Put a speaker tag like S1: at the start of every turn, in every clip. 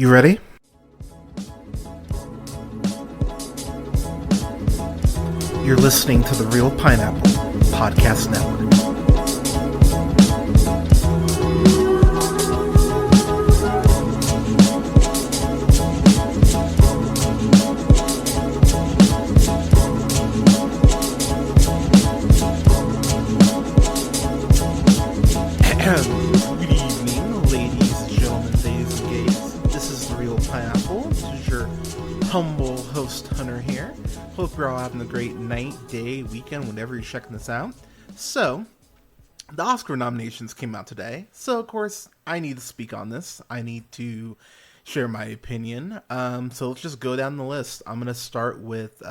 S1: You ready? You're listening to the Real Pineapple Podcast Network. Good evening, ladies, gentlemen, days and gays. This is the Real Pineapple. This is your humble host, Hunter, here. Hope you're all having a great night, day, weekend, whenever you're checking this out. So, the Oscar nominations came out today. So, of course, I need to speak on this. I need to share my opinion. So, let's just go down the list. I'm going to start with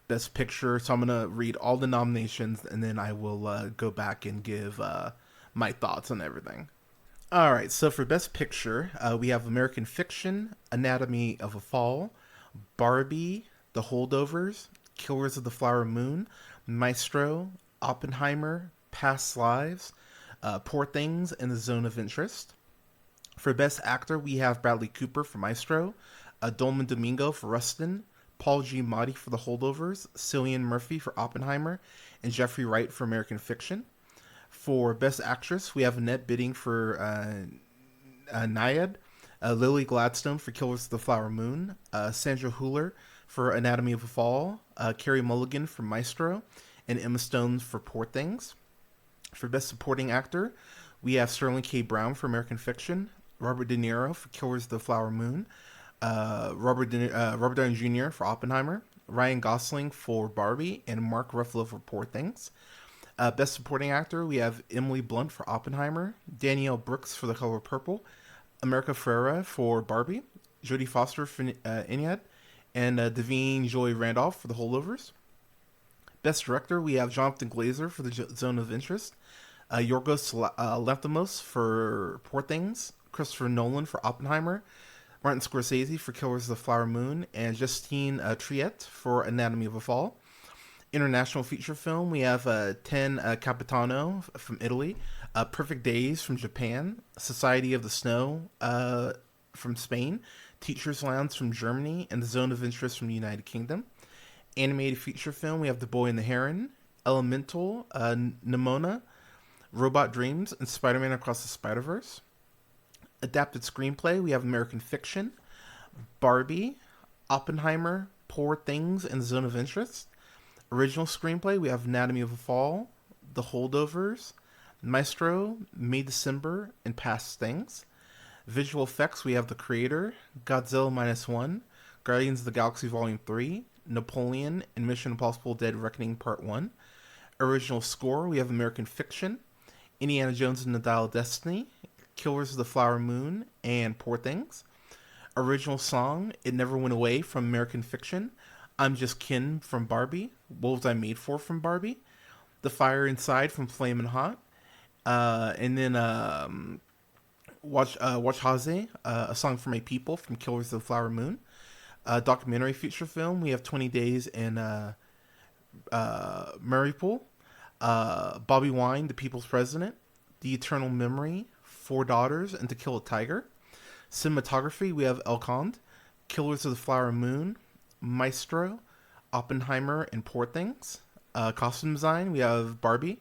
S1: Best Picture. So, I'm going to read all the nominations, and then I will go back and give my thoughts on everything. All right, so for Best Picture, we have American Fiction, Anatomy of a Fall, Barbie, The Holdovers, Killers of the Flower Moon, Maestro, Oppenheimer, Past Lives, Poor Things, and The Zone of Interest. For Best Actor, we have Bradley Cooper for Maestro, Dolman Domingo for Rustin, Paul Giamatti for The Holdovers, Cillian Murphy for Oppenheimer, and Jeffrey Wright for American Fiction. For Best Actress, we have Annette Bening for Nyad, Lily Gladstone for Killers of the Flower Moon, Sandra Hüller for Anatomy of a Fall, Carey Mulligan for Maestro, and Emma Stone for Poor Things. For Best Supporting Actor, we have Sterling K. Brown for American Fiction, Robert De Niro for Killers of the Flower Moon, Robert Downey Jr. for Oppenheimer, Ryan Gosling for Barbie, and Mark Ruffalo for Poor Things. Best Supporting Actor, we have Emily Blunt for Oppenheimer, Danielle Brooks for The Color Purple, America Ferrera for Barbie, Jodie Foster for Inyad, and Davine Joy Randolph for The Holdovers. Best Director, we have Jonathan Glazer for The Zone of Interest, Yorgos Lanthimos for Poor Things, Christopher Nolan for Oppenheimer, Martin Scorsese for Killers of the Flower Moon, and Justine Triet for Anatomy of a Fall. International feature film, we have Ten Capitano from Italy, Perfect Days from Japan, Society of the Snow from Spain, Teacher's Lounge from Germany, and The Zone of Interest from the United Kingdom. Animated feature film, we have The Boy and the Heron, Elemental, Nimona, Robot Dreams, and Spider-Man Across the Spider-Verse. Adapted screenplay, we have American Fiction, Barbie, Oppenheimer, Poor Things, and The Zone of Interest. Original screenplay, we have Anatomy of a Fall, The Holdovers, Maestro, May December, and Past Things. Visual effects, we have The Creator, Godzilla Minus One, Guardians of the Galaxy Volume 3, Napoleon, and Mission Impossible Dead Reckoning Part 1. Original score, we have American Fiction, Indiana Jones and the Dial of Destiny, Killers of the Flower Moon, and Poor Things. Original song, It Never Went Away from American Fiction, I'm Just Ken from Barbie, Wolves I Made For from Barbie, The Fire Inside from Flamin' Hot, and then Watch Haze, A Song for My People from Killers of the Flower Moon. Documentary feature film, we have 20 Days in Mariupol, Bobby Wine, The People's President, The Eternal Memory, Four Daughters, and To Kill a Tiger. Cinematography, we have El Conde, Killers of the Flower Moon, Maestro, Oppenheimer, and Poor Things. Costume design, we have Barbie,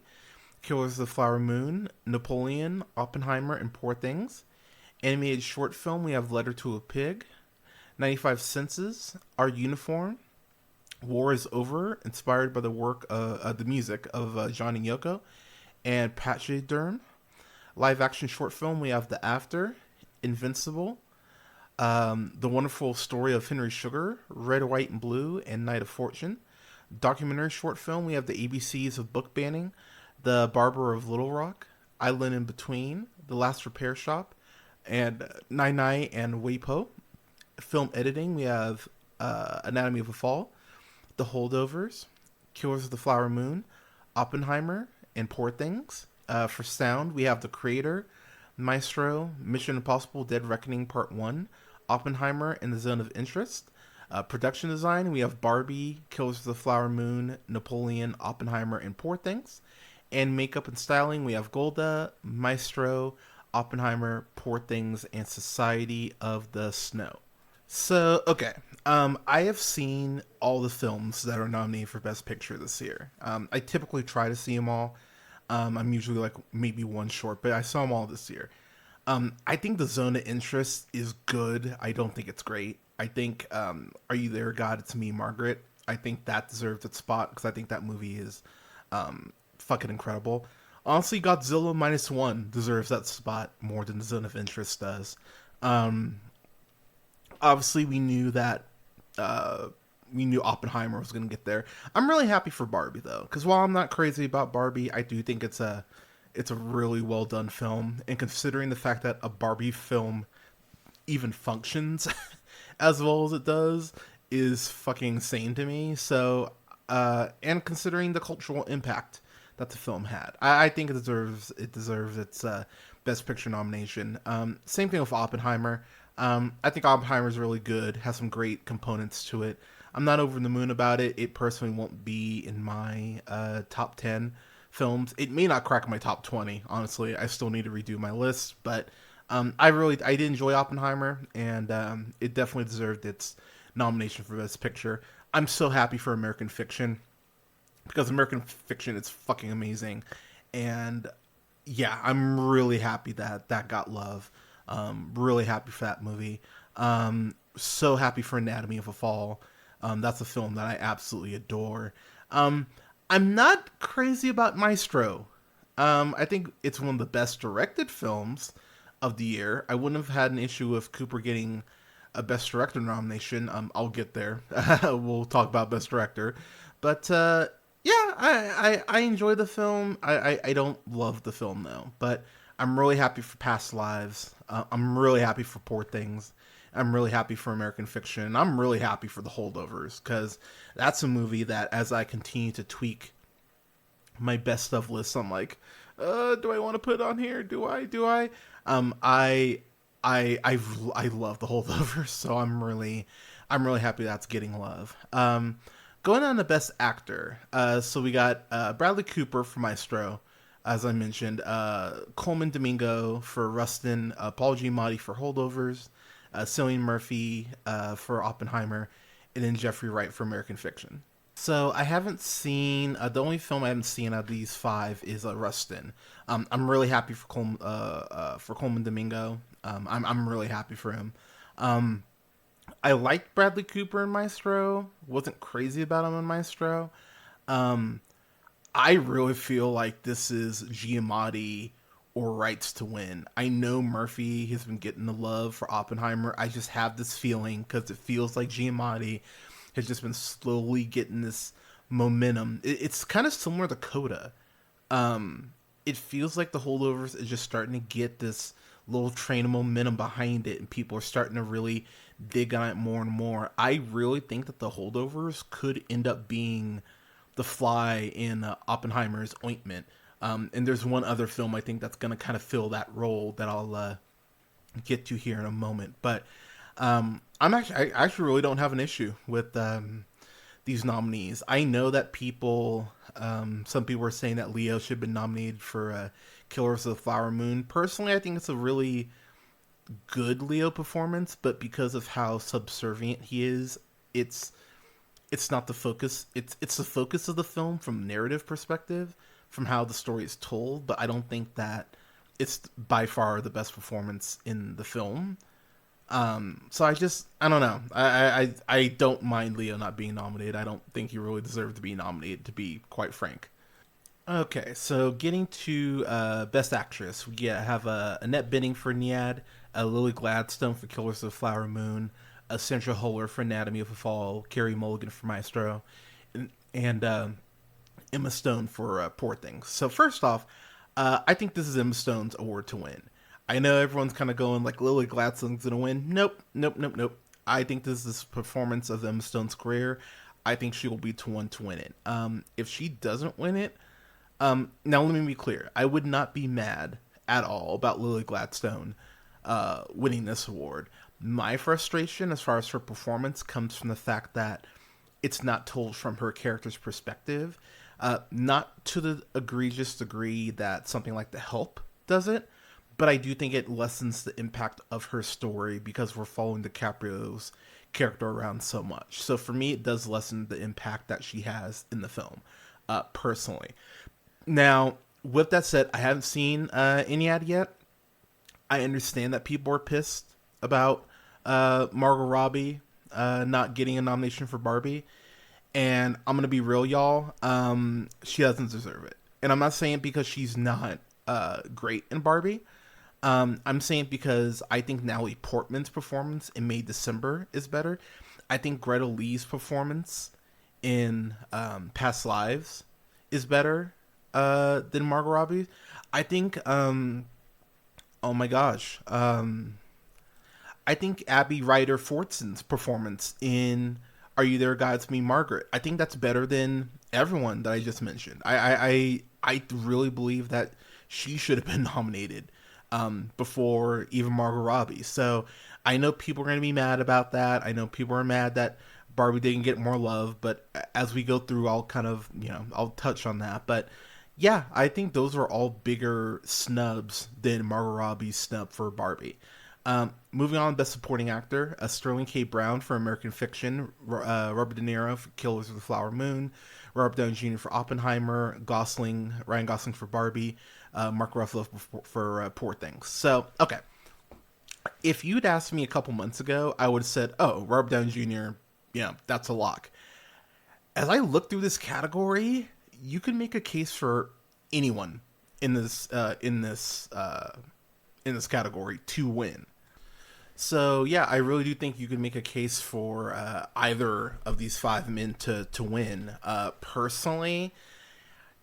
S1: Killers of the Flower Moon, Napoleon, Oppenheimer, and Poor Things. Animated short film, we have Letter to a Pig, 95 Senses, Our Uniform, War is Over, inspired by the work of the music of John and Yoko, and Pachyderm. Live action short film, we have The After, Invincible, The Wonderful Story of Henry Sugar, Red, White, and Blue, and Night of Fortune. Documentary short film, we have The ABCs of Book Banning, The Barber of Little Rock, Island in Between, The Last Repair Shop, and Nai Nai and Weipo. Film editing, we have Anatomy of a Fall, The Holdovers, Killers of the Flower Moon, Oppenheimer, and Poor Things. For sound, we have The Creator, Maestro, Mission Impossible Dead Reckoning Part 1, Oppenheimer, and The Zone of Interest. Production design, we have Barbie, Killers of the Flower Moon, Napoleon, Oppenheimer, and Poor Things. And makeup and styling, we have Golda, Maestro, Oppenheimer, Poor Things, and Society of the Snow. So, okay. I have seen all the films that are nominated for Best Picture this year. I typically try to see them all. I'm usually like maybe one short, but I saw them all this year. I think the Zone of Interest is good. I don't think it's great. I think Are You There, God? It's Me, Margaret. I think that deserves its spot because I think that movie is fucking incredible. Honestly, Godzilla minus one deserves that spot more than the Zone of Interest does. Um, Obviously, we knew Oppenheimer was going to get there. I'm really happy for Barbie though, because while I'm not crazy about Barbie, I do think it's a really well done film. And considering the fact that a Barbie film even functions as well as it does is fucking insane to me. So, and considering the cultural impact that the film had, I think it deserves its Best Picture nomination. Same thing with Oppenheimer. I think Oppenheimer is really good, has some great components to it. I'm not over the moon about it. It personally won't be in my top 10 films. It may not crack my top 20, honestly. I still need to redo my list, but I did enjoy Oppenheimer, and it definitely deserved its nomination for Best Picture. I'm so happy for American Fiction, because American Fiction is fucking amazing, and yeah, I'm really happy that that got love. Really happy for that movie. So happy for Anatomy of a Fall. That's a film that I absolutely adore. Um, I'm not crazy about Maestro. I think it's one of the best directed films of the year. I wouldn't have had an issue with Cooper getting a Best Director nomination. I'll get there. We'll talk about Best Director. But yeah, I enjoy the film. I don't love the film though, but I'm really happy for Past Lives. I'm really happy for Poor Things. I'm really happy for American Fiction. I'm really happy for The Holdovers because that's a movie that, as I continue to tweak my best of list, I'm like, do I want to put it on here? Do I? Do I? Um, I, I love The Holdovers, so I'm really happy that's getting love. Going on to Best Actor, so we got Bradley Cooper for Maestro, as I mentioned, Coleman Domingo for Rustin, Paul Giamatti for Holdovers, Cillian Murphy for Oppenheimer, and then Jeffrey Wright for American Fiction. So I haven't seen the only film I haven't seen out of these five is Rustin. I'm really happy for Coleman Domingo. I'm really happy for him. Um, I liked Bradley Cooper in Maestro. Wasn't crazy about him in Maestro. Um, I really feel like this is Giamatti or Rights to win. I know Murphy has been getting the love for Oppenheimer. I just have this feeling because it feels like Giamatti has just been slowly getting this momentum. It's kind of similar to Coda. It feels like The Holdovers is just starting to get this little train of momentum behind it, and people are starting to really dig on it more and more. I really think that The Holdovers could end up being the fly in Oppenheimer's ointment. And there's one other film I think that's going to kind of fill that role that I'll get to here in a moment. But I actually really don't have an issue with these nominees. I know that some people are saying that Leo should have been nominated for Killers of the Flower Moon. Personally, I think it's a really good Leo performance, but because of how subservient he is, it's not the focus. It's the focus of the film from narrative perspective, from how the story is told. But I don't think that it's by far the best performance in the film. So I don't know. I don't mind Leo not being nominated. I don't think he really deserved to be nominated, to be quite frank. Okay, so getting to Best Actress, we have Annette Bening for Niad, Lily Gladstone for Killers of the Flower Moon, Sandra Huller for Anatomy of a Fall, Carey Mulligan for Maestro, and Emma Stone for Poor Things. So first off, I think this is Emma Stone's award to win. I know everyone's kind of going like Lily Gladstone's gonna win. Nope, nope, nope, nope. I think this is the performance of Emma Stone's career. I think she will be the one to win it. If she doesn't win it, now let me be clear. I would not be mad at all about Lily Gladstone winning this award. My frustration as far as her performance comes from the fact that it's not told from her character's perspective. Not to the egregious degree that something like The Help does it, but I do think it lessens the impact of her story because we're following DiCaprio's character around so much. So for me, it does lessen the impact that she has in the film, personally. Now, with that said, I haven't seen Iliad yet. I understand that people are pissed about Margot Robbie not getting a nomination for Barbie. And I'm going to be real, y'all. She doesn't deserve it. And I'm not saying it because she's not great in Barbie. I'm saying it because I think Natalie Portman's performance in May December is better. I think Greta Lee's performance in Past Lives is better than Margot Robbie. I think, oh my gosh, I think Abby Ryder Fortson's performance in Are You There, God? It's Me, Margaret. I think that's better than everyone that I just mentioned. I really believe that she should have been nominated before even Margot Robbie. So I know people are going to be mad about that. I know people are mad that Barbie didn't get more love. But as we go through, I'll kind of, I'll touch on that. But yeah, I think those are all bigger snubs than Margot Robbie's snub for Barbie. Moving on, Best Supporting Actor, Sterling K. Brown for American Fiction, Robert De Niro for Killers of the Flower Moon, Robert Downey Jr. for Oppenheimer, Ryan Gosling for Barbie, Mark Ruffalo for Poor Things. So, okay. If you'd asked me a couple months ago, I would have said, oh, Robert Downey Jr., that's a lock. As I look through this category, you can make a case for anyone in this category to win. So yeah, I really do think you can make a case for either of these five men to win. Personally,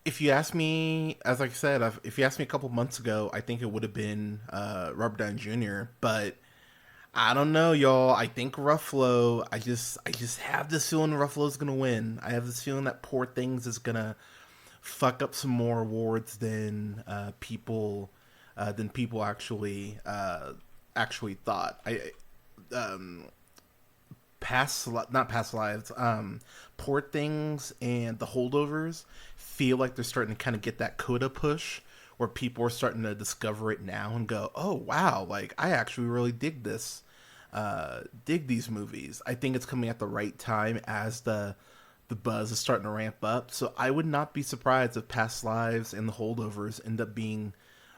S1: if you asked me, as I said, if you asked me a couple months ago, I think it would have been Robert Downey Jr. But I don't know, y'all. I think Ruffalo. I just have this feeling Ruffalo's gonna win. I have this feeling that Poor Things is gonna fuck up some more awards than people actually thought. Not Past Lives. Poor Things and The Holdovers feel like they're starting to kind of get that coda push where people are starting to discover it now and go, oh wow, like I actually really dig this, dig these movies. I think it's coming at the right time as the buzz is starting to ramp up. So I would not be surprised if Past Lives and The Holdovers end up being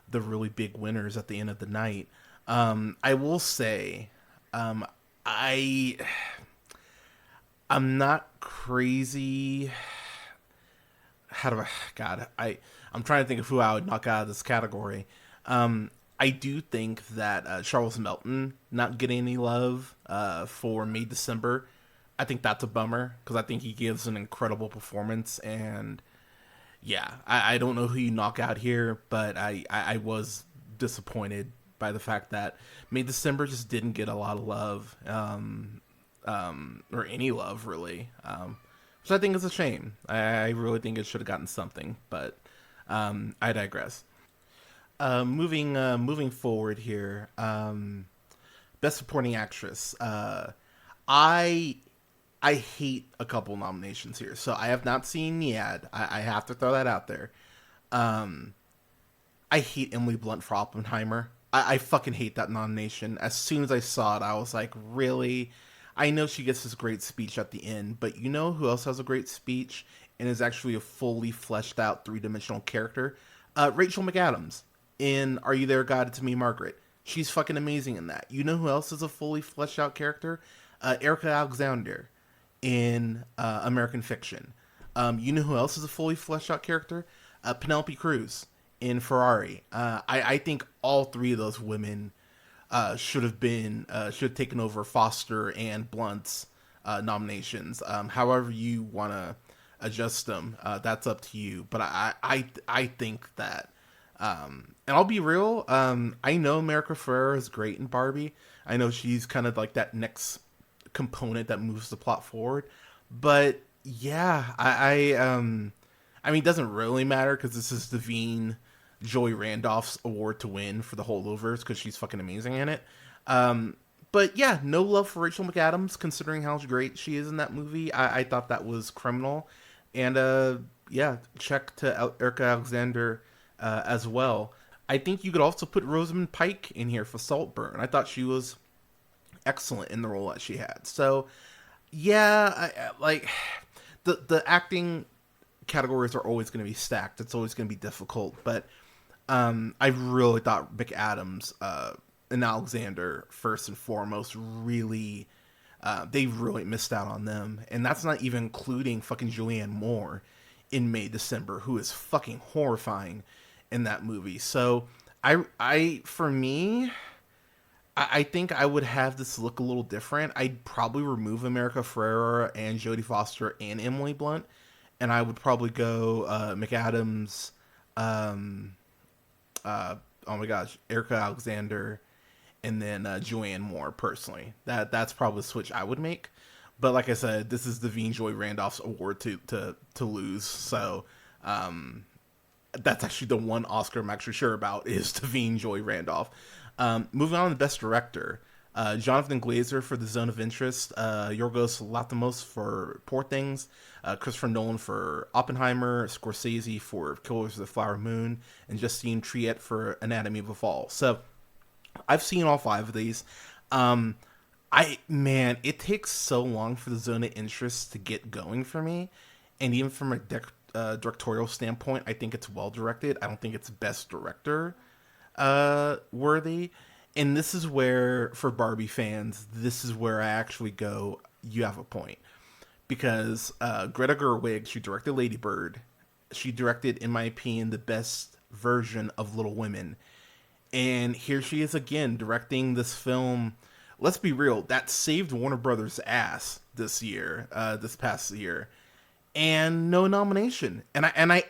S1: the really big winners at the end of the night. I will say, I'm not crazy. I'm trying to think of who I would knock out of this category. I do think that Charles Melton not getting any love for May December, I think that's a bummer because I think he gives an incredible performance. And yeah, I don't know who you knock out here, but I was disappointed by the fact that May December just didn't get a lot of love, or any love really, which I think is a shame. I really think it should have gotten something, but I digress. Moving forward here, Best Supporting Actress. I hate a couple nominations here. So I have not seen Niad. I have to throw that out there. I hate Emily Blunt for Oppenheimer. I fucking hate that nomination. As soon as I saw it, I was like, really? I know she gets this great speech at the end, but you know who else has a great speech and is actually a fully fleshed out three-dimensional character? Rachel McAdams in Are You There, God? It's Me, Margaret. She's fucking amazing in that. You know who else is a fully fleshed out character? Erica Alexander in American Fiction. You know who else is a fully fleshed out character? Penelope Cruz in Ferrari. I think all three of those women should have taken over Foster and Blunt's nominations. However you want to adjust them, that's up to you. But I think that, and I'll be real, I know America Ferrera is great in Barbie. I know she's kind of like that next component that moves the plot forward, but yeah, I mean, it doesn't really matter because this is Davine Joy Randolph's award to win for The Holdovers because she's fucking amazing in it. But yeah, no love for Rachel McAdams considering how great she is in that movie. I thought that was criminal, and yeah, check to Erica Alexander as well. I think you could also put Rosamund Pike in here for Saltburn. I thought she was excellent in the role that she had. So yeah, like the acting categories are always going to be stacked. It's always going to be difficult, but I really thought McAdams and Alexander, first and foremost, really they really missed out on them, and that's not even including fucking Julianne Moore in May December, who is fucking horrifying in that movie. So I for me, I think I would have this look a little different. I'd probably remove America Ferrera and Jodie Foster and Emily Blunt, and I would probably go McAdams, oh my gosh, Erica Alexander, and then Julianne Moore. Personally, that's probably the switch I would make. But like I said, this is Da'Vine Joy Randolph's award to lose, so that's actually the one Oscar I'm actually sure about is Da'Vine Joy Randolph. Moving on to Best Director, Jonathan Glazer for The Zone of Interest, Yorgos Lanthimos for Poor Things, Christopher Nolan for Oppenheimer, Scorsese for Killers of the Flower Moon, and Justine Triet for Anatomy of a Fall. So I've seen all 5 of these. It takes so long for The Zone of Interest to get going for me, and even from a directorial standpoint, I think it's well directed. I don't think it's Best Director worthy. And this is where, for Barbie fans, this is where I actually go, you have a point. Because Greta Gerwig, she directed Lady Bird. She directed, in my opinion, the best version of Little Women. And here she is again, directing this film, let's be real, that saved Warner Brothers' ass this past year. And no nomination. And I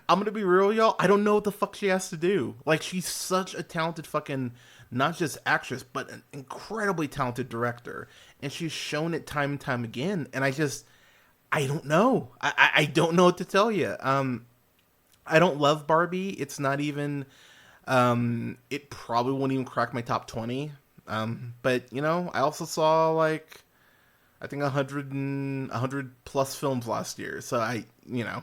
S1: I'm gonna be real, y'all. I don't know what the fuck she has to do. Like, she's such a talented fucking, not just actress, but an incredibly talented director. And she's shown it time and time again. And I don't know. I don't know what to tell you. I don't love Barbie. It's not even, it probably won't even crack my top 20. But, I also saw, like, I think 100 plus films last year. So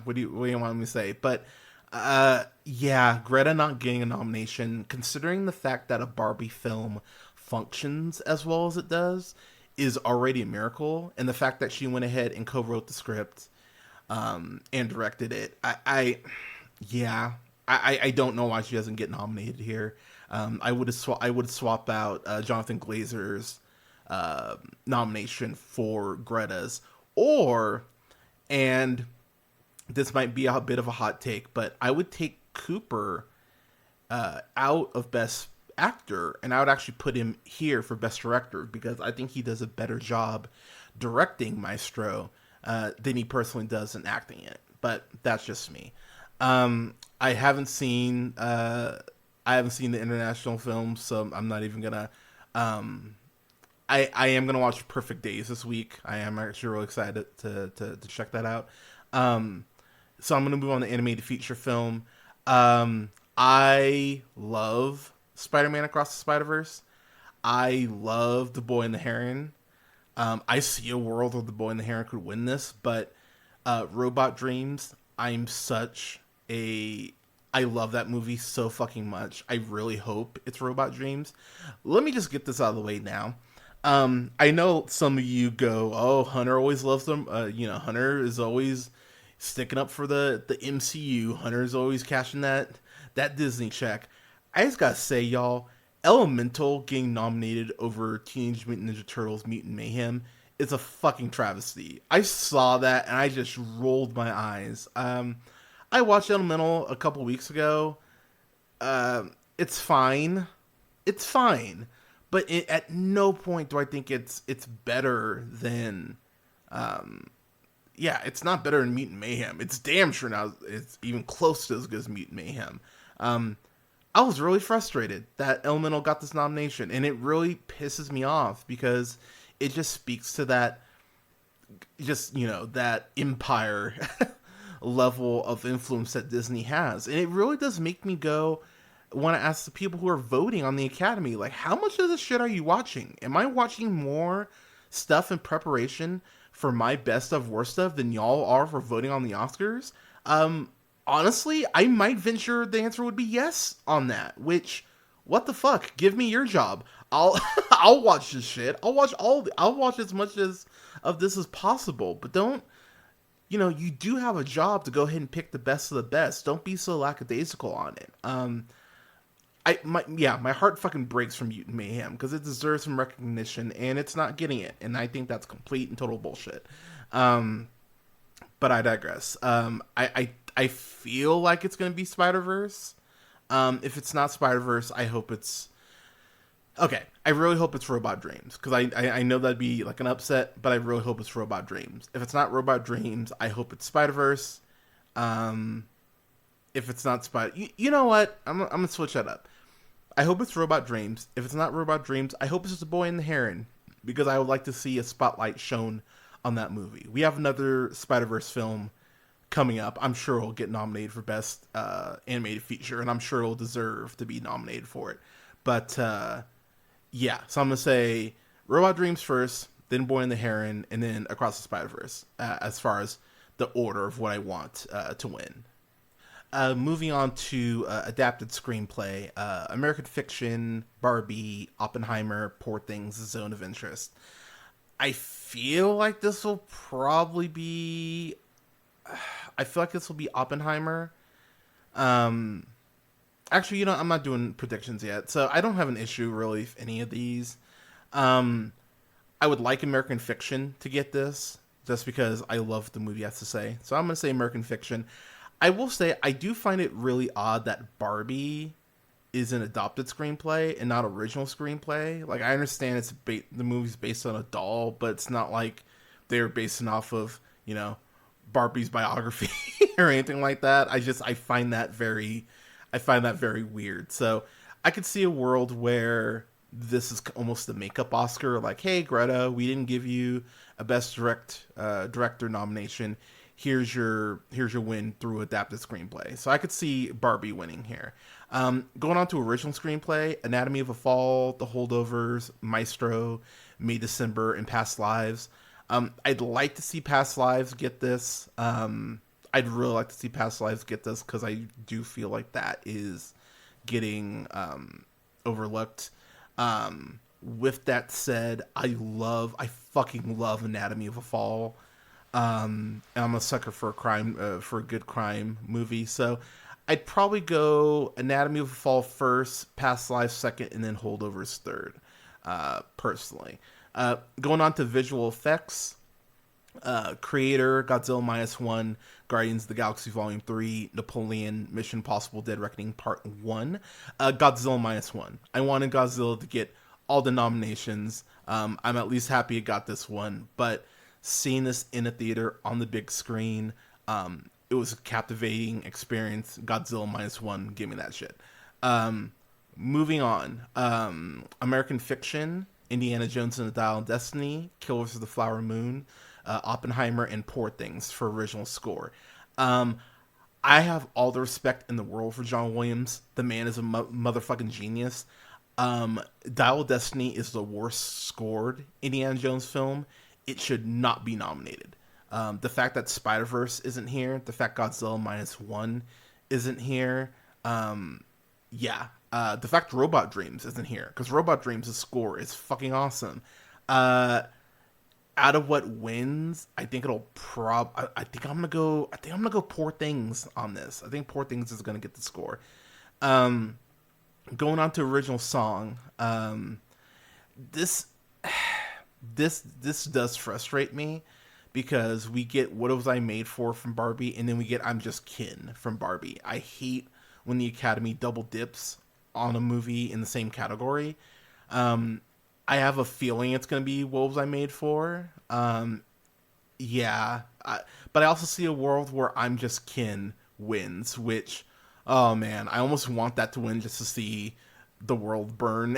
S1: what do you want me to say? But yeah, Greta not getting a nomination, considering the fact that a Barbie film functions as well as it does, is already a miracle. And the fact that she went ahead and co-wrote the script and directed it, I don't know why she doesn't get nominated here. I would swap out Jonathan Glazer's nomination for Greta's, and this might be a bit of a hot take, but I would take Cooper out of Best Actor, and I would actually put him here for Best Director, because I think he does a better job directing Maestro than he personally does in acting it. But that's just me. I haven't seen the international film, so I'm not even gonna. I am gonna watch Perfect Days this week. I am actually really excited to check that out. So I'm gonna move on to animated feature film. I love Spider-Man Across the Spider-Verse. I love The Boy and the Heron. I see a world where The Boy and the Heron could win this, but Robot Dreams, I love that movie so fucking much. I really hope it's Robot Dreams. Let me just get this out of the way now. I know some of you go, oh, Hunter always loves them. Hunter is always sticking up for the MCU. Hunter is always cashing that Disney check. I just gotta say, y'all, Elemental getting nominated over Teenage Mutant Ninja Turtles Mutant Mayhem is a fucking travesty. I saw that and I just rolled my eyes. I watched Elemental a couple weeks ago. It's fine. It's fine. But at no point do I think it's better than... it's not better than Mutant Mayhem. It's damn sure now it's even close to as good as Mutant Mayhem. I was really frustrated that Elemental got this nomination, and it really pisses me off because it just speaks to that, that empire level of influence that Disney has. And it really does make me want to ask the people who are voting on the Academy, like, how much of this shit are you watching? Am I watching more stuff in preparation for my best of worst of than y'all are for voting on the Oscars? honestly, I might venture the answer would be yes on that. Which, what the fuck? Give me your job. I'll I'll watch this shit. I'll watch as much as of this as possible. But don't, you do have a job to go ahead and pick the best of the best. Don't be so lackadaisical on it. My heart fucking breaks for Mutant Mayhem because it deserves some recognition and it's not getting it, and I think that's complete and total bullshit. But I digress. I feel like it's gonna be Spider-Verse. If it's not Spider-Verse, I hope it's okay. I really hope it's Robot Dreams because I know that'd be like an upset, but I really hope it's Robot Dreams. If it's not Robot Dreams, I hope it's Spider-Verse. If it's not you know what? I'm gonna switch that up. I hope it's Robot Dreams. If it's not Robot Dreams, I hope it's just The Boy and the Heron because I would like to see a spotlight shown on that movie. We have another Spider-Verse film coming up. I'm sure it'll get nominated for Best Animated Feature, and I'm sure it'll deserve to be nominated for it. But yeah, so I'm gonna say Robot Dreams first, then Boy and the Heron, and then Across the Spider-Verse as far as the order of what I want to win. Moving on to adapted screenplay, American Fiction, Barbie, Oppenheimer, Poor Things, Zone of Interest. I feel like this will probably be... I feel like this will be Oppenheimer. Actually, I'm not doing predictions yet, so I don't have an issue, really, with any of these. I would like American Fiction to get this, just because I love what the movie has to say. So I'm going to say American Fiction. I will say, I do find it really odd that Barbie is an adopted screenplay and not original screenplay. Like, I understand the movie's based on a doll, but it's not like they're basing off of, Barbie's biography or anything like that. I find that very weird. So I could see a world where this is almost the makeup Oscar. Like, hey, Greta, we didn't give you a Best Director nomination. Here's your win through adapted screenplay. So I could see Barbie winning here. Going on to original screenplay, Anatomy of a Fall, The Holdovers, Maestro, May December, and Past Lives. I'd like to see Past Lives get this. I'd really like to see Past Lives get this because I do feel like that is getting overlooked. With that said, I fucking love Anatomy of a Fall. And I'm a sucker for a good crime movie. So I'd probably go Anatomy of a Fall first, Past Lives second, and then Holdovers third, personally. Going on to visual effects, Creator, Godzilla Minus One, Guardians of the Galaxy Volume 3, Napoleon, Mission Impossible Dead Reckoning Part 1, Godzilla Minus One. I wanted Godzilla to get all the nominations. I'm at least happy it got this one, but seeing this in a theater on the big screen, it was a captivating experience. Godzilla Minus One, give me that shit. Moving on, American Fiction, Indiana Jones and the Dial of Destiny, Killers of the Flower Moon, Oppenheimer, and Poor Things for original score. I have all the respect in the world for John Williams. The man is a motherfucking genius. Dial of Destiny is the worst scored Indiana Jones film. It should not be nominated. The fact that Spider-Verse isn't here, the fact Godzilla Minus One isn't here, the fact Robot Dreams isn't here, because Robot Dreams' score is fucking awesome. Out of what wins, I think it'll I think I'm gonna go Poor Things on this. I think Poor Things is gonna get the score. Going on to original song, this does frustrate me because we get What Was I Made For from Barbie, and then we get I'm Just Kin from Barbie. I hate when the Academy double dips on a movie in the same category. I have a feeling it's going to be What Was I Made For? But I also see a world where I'm Just Kin wins, which, oh man, I almost want that to win just to see the world burn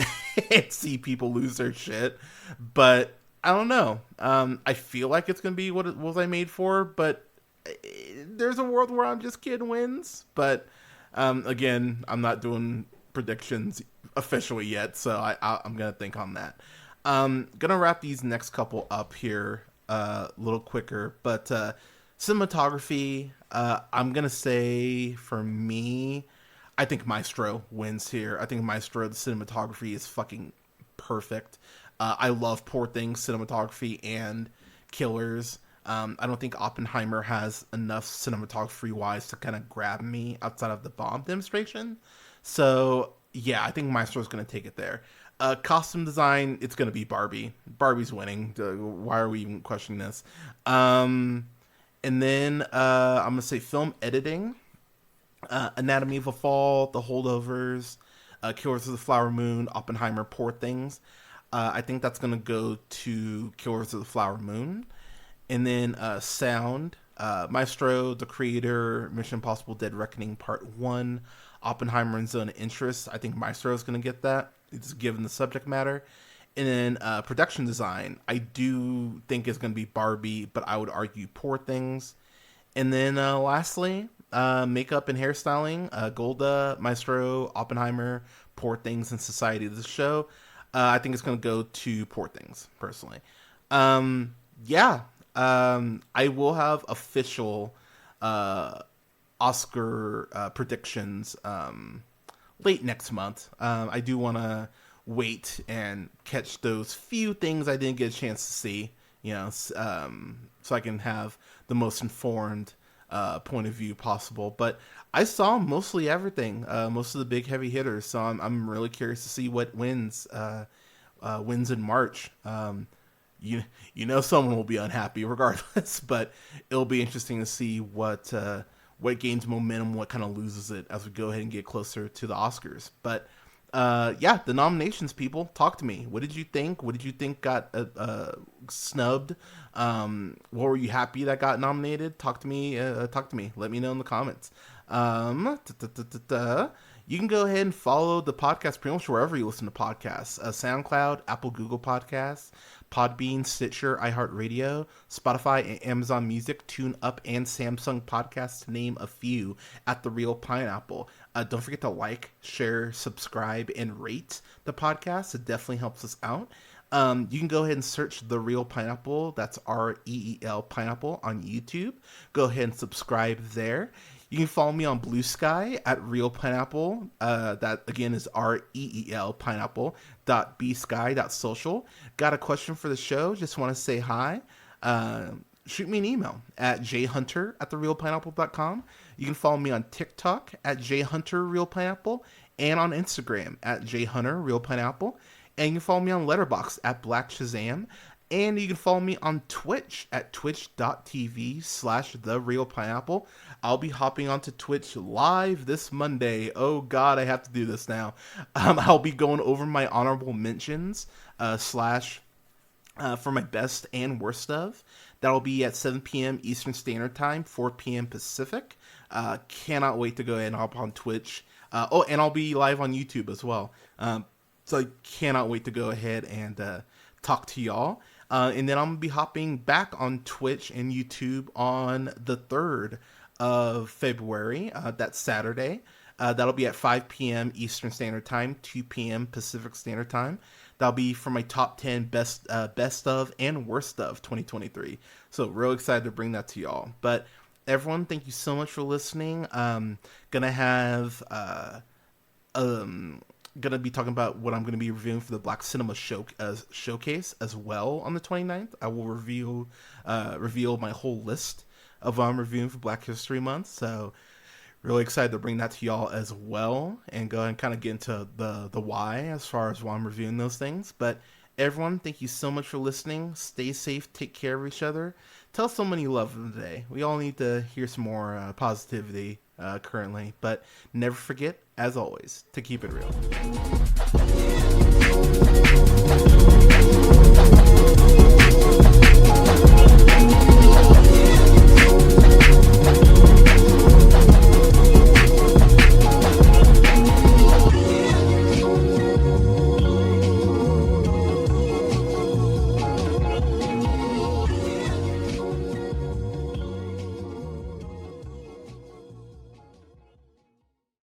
S1: and see people lose their shit. But I don't know. I feel like it's going to be What Was I Made For? But there's a world where I'm Just Kin wins. But again, I'm not doing predictions officially yet, so I'm gonna think on that. Gonna wrap these next couple up here a little quicker, but cinematography, I'm gonna say for me, I think Maestro wins here. I think Maestro, the cinematography is fucking perfect. I love Poor Things cinematography and Killers. I don't think Oppenheimer has enough cinematography wise to kind of grab me outside of the bomb demonstration. So yeah, I think Maestro is going to take it there. Costume design, it's going to be Barbie. Barbie's winning. Why are we even questioning this? And then I'm going to say film editing. Anatomy of a Fall, The Holdovers, Killers of the Flower Moon, Oppenheimer, Poor Things. I think that's going to go to Killers of the Flower Moon. And then sound, Maestro, The Creator, Mission Impossible Dead Reckoning Part 1, Oppenheimer and Zone of Interest. I think Maestro is going to get that, it's given the subject matter. And then production design, I do think it's going to be Barbie, but I would argue Poor Things. And then lastly, makeup and hairstyling, Golda, Maestro, Oppenheimer, Poor Things, and Society of the Show. I think it's going to go to Poor Things, personally. Yeah. I will have official Oscar predictions late next month. I do want to wait and catch those few things I didn't get a chance to see, so I can have the most informed point of view possible. But I saw mostly everything, most of the big heavy hitters, so I'm really curious to see what wins in March. Someone will be unhappy regardless, but it'll be interesting to see what gains momentum, what kind of loses it as we go ahead and get closer to the Oscars. But the nominations, people, talk to me. What did you think? What did you think got snubbed? What were you happy that got nominated? Talk to me. Let me know in the comments. You can go ahead and follow the podcast pretty much wherever you listen to podcasts. SoundCloud, Apple, Google Podcasts, Podbean, Stitcher, iHeartRadio, Spotify, and Amazon Music, TuneUp, and Samsung Podcasts, to name a few, at The Real Pineapple. Don't forget to like, share, subscribe, and rate the podcast. It definitely helps us out. You can go ahead and search The Real Pineapple. That's REEL Pineapple on YouTube. Go ahead and subscribe there. You can follow me on Blue Sky at Real Pineapple. That again is REEL Pineapple.bsky.social. Got a question for the show? Just want to say hi? Shoot me an email at jhunter@therealpineapple.com. You can follow me on TikTok at jhunterrealpineapple and on Instagram at jhunterrealpineapple. And you can follow me on Letterboxd at Black Shazam. And you can follow me on Twitch at twitch.tv/TheRealPineapple. I'll be hopping onto Twitch live this Monday. Oh God, I have to do this now. I'll be going over my honorable mentions for my best and worst of. That'll be at 7 p.m. Eastern Standard Time, 4 p.m. Pacific. Cannot wait to go ahead and hop on Twitch. And I'll be live on YouTube as well. So I cannot wait to go ahead and talk to y'all. And then I'm going to be hopping back on Twitch and YouTube on the 3rd of February. That's Saturday. That'll be at 5 p.m. Eastern Standard Time, 2 p.m. Pacific Standard Time. That'll be for my top 10 best of and worst of 2023. So real excited to bring that to y'all. But everyone, thank you so much for listening. Gonna have gonna be talking about what I'm gonna be reviewing for the Black Cinema Showcase as well on the 29th. I will reveal my whole list of what I'm reviewing for Black History Month. So really excited to bring that to y'all as well, and go and kind of get into the why as far as why I'm reviewing those things. But everyone, thank you so much for listening. Stay safe, take care of each other. Tell someone you love them today. We all need to hear some more positivity currently, but never forget, as always, to keep it real.